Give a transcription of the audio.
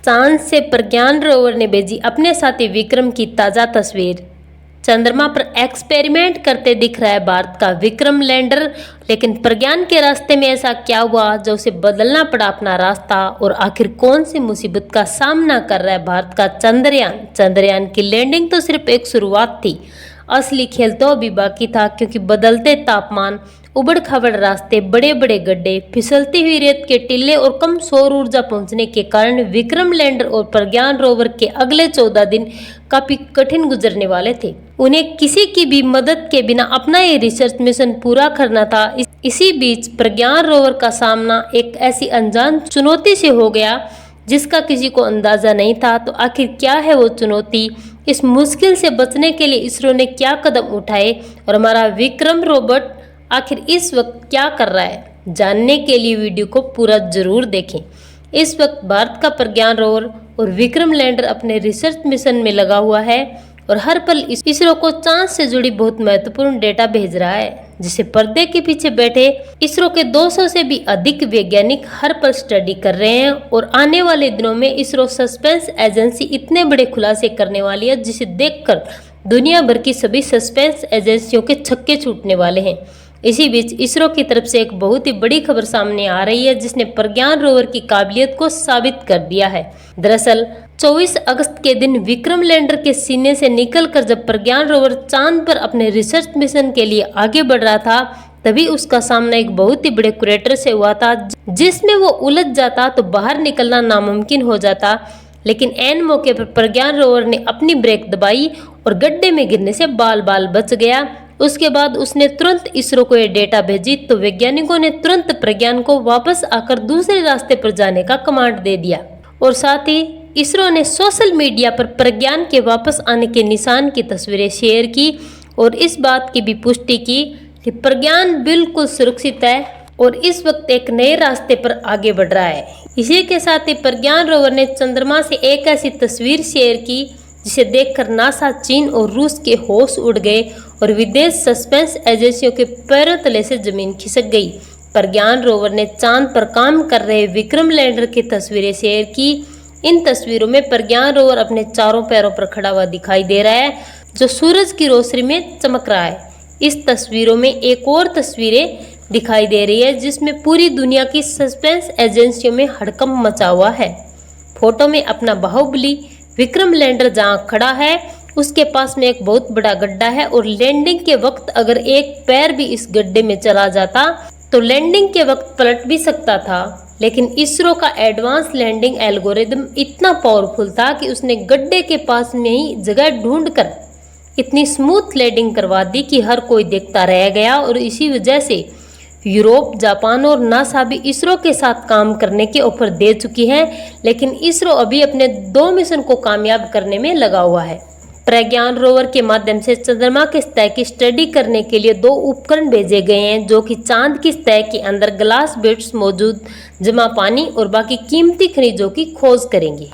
चांद से प्रज्ञान रोवर ने भेजी अपने साथी विक्रम की ताज़ा तस्वीर। चंद्रमा पर एक्सपेरिमेंट करते दिख रहा है भारत का विक्रम लैंडर, लेकिन प्रज्ञान के रास्ते में ऐसा क्या हुआ जो उसे बदलना पड़ा अपना रास्ता, और आखिर कौन सी मुसीबत का सामना कर रहा है भारत का चंद्रयान। चंद्रयान की लैंडिंग तो सिर्फ एक शुरुआत थी, असली खेल तो अभी बाकी था, क्योंकि बदलते तापमान, उबड़ खाबड़ रास्ते, बड़े बड़े गड्ढे, फिसलती हुई रेत के टिल्ले और कम सौर ऊर्जा पहुंचने के कारण विक्रम लैंडर और प्रज्ञान रोवर के अगले 14 दिन काफी कठिन गुजरने वाले थे। उन्हें किसी की भी मदद के बिना अपना ये रिसर्च मिशन पूरा करना था। इसी बीच प्रज्ञान रोवर का सामना एक ऐसी अनजान चुनौती से हो गया जिसका किसी को अंदाजा नहीं था। तो आखिर क्या है वो चुनौती, इस मुश्किल से बचने के लिए इसरो ने क्या कदम उठाए, और हमारा विक्रम रोबोट आखिर इस वक्त क्या कर रहा है, जानने के लिए वीडियो को पूरा जरूर देखें। इस वक्त भारत का प्रज्ञान रोवर और विक्रम लैंडर अपने रिसर्च मिशन में लगा हुआ है और हर पल इसरो को चांद से जुड़ी बहुत महत्वपूर्ण डेटा भेज रहा है, जिसे पर्दे के पीछे बैठे इसरो के 200 से भी अधिक वैज्ञानिक हर पल स्टडी कर रहे हैं। और आने वाले दिनों में इसरो सस्पेंस एजेंसी इतने बड़े खुलासे करने वाली है जिसे देखकर दुनिया भर की सभी सस्पेंस एजेंसियों के छक्के छूटने वाले हैं। इसी बीच इसरो की तरफ से एक बहुत ही बड़ी खबर सामने आ रही है जिसने प्रज्ञान रोवर की काबिलियत को साबित कर दिया है। दरअसल 24 अगस्त के दिन विक्रम लैंडर के सीने से निकलकर जब प्रज्ञान रोवर चांद पर अपने रिसर्च मिशन के लिए आगे बढ़ रहा था, तभी उसका सामना एक बहुत ही बड़े क्रेटर से हुआ था जिसमें वो उलझ जाता तो बाहर निकलना नामुमकिन हो जाता। लेकिन ऐन मौके पर प्रज्ञान रोवर ने अपनी ब्रेक दबाई और गड्ढे में गिरने से बाल बाल बच गया। उसके बाद उसने तुरंत इसरो को ये डेटा भेजी तो वैज्ञानिकों ने तुरंत प्रज्ञान को वापस आकर दूसरे रास्ते पर जाने का कमांड दे दिया, और साथ ही इसरो ने सोशल मीडिया पर प्रज्ञान के वापस आने के निशान की तस्वीरें शेयर की और इस बात की भी पुष्टि की कि प्रज्ञान बिल्कुल सुरक्षित है और इस वक्त एक नए रास्ते पर आगे बढ़ रहा है। इसी के साथ ही प्रज्ञान रोवर ने चंद्रमा से एक ऐसी तस्वीर शेयर की जिसे देखकर नासा, चीन और रूस के होश उड़ गए और विदेश सस्पेंस एजेंसियों के पैरों तले से जमीन खिसक गई। प्रज्ञान रोवर ने चांद पर काम कर रहे विक्रम लैंडर की तस्वीरें शेयर की। इन तस्वीरों में प्रज्ञान रोवर अपने चारों पैरों पर खड़ा हुआ दिखाई दे रहा है जो सूरज की रोशनी में चमक रहा है। इस तस्वीरों में एक और तस्वीरें दिखाई दे रही है जिसमें पूरी दुनिया की सस्पेंस एजेंसियों में हड़कंप मचा हुआ है। फोटो में अपना बाहुबली विक्रम लैंडर जहां खड़ा है उसके पास में एक बहुत बड़ा गड्ढा है और लैंडिंग के वक्त अगर एक पैर भी इस गड्ढे में चला जाता तो लैंडिंग के वक्त पलट भी सकता था। लेकिन इसरो का एडवांस लैंडिंग एल्गोरिदम इतना पावरफुल था कि उसने गड्ढे के पास में ही जगह ढूंढकर इतनी स्मूथ लैंडिंग करवा दी कि हर कोई देखता रह गया। और इसी वजह से यूरोप, जापान और नासा भी इसरो के साथ काम करने के ऑफर दे चुकी है, लेकिन इसरो अभी अपने 2 मिशन को कामयाब करने में लगा हुआ है। प्रज्ञान रोवर के माध्यम से चंद्रमा की सतह की स्टडी करने के लिए 2 उपकरण भेजे गए हैं जो कि चांद की सतह के अंदर ग्लास बेड्स मौजूद जमा पानी और बाकी कीमती खनिजों की खोज करेंगे।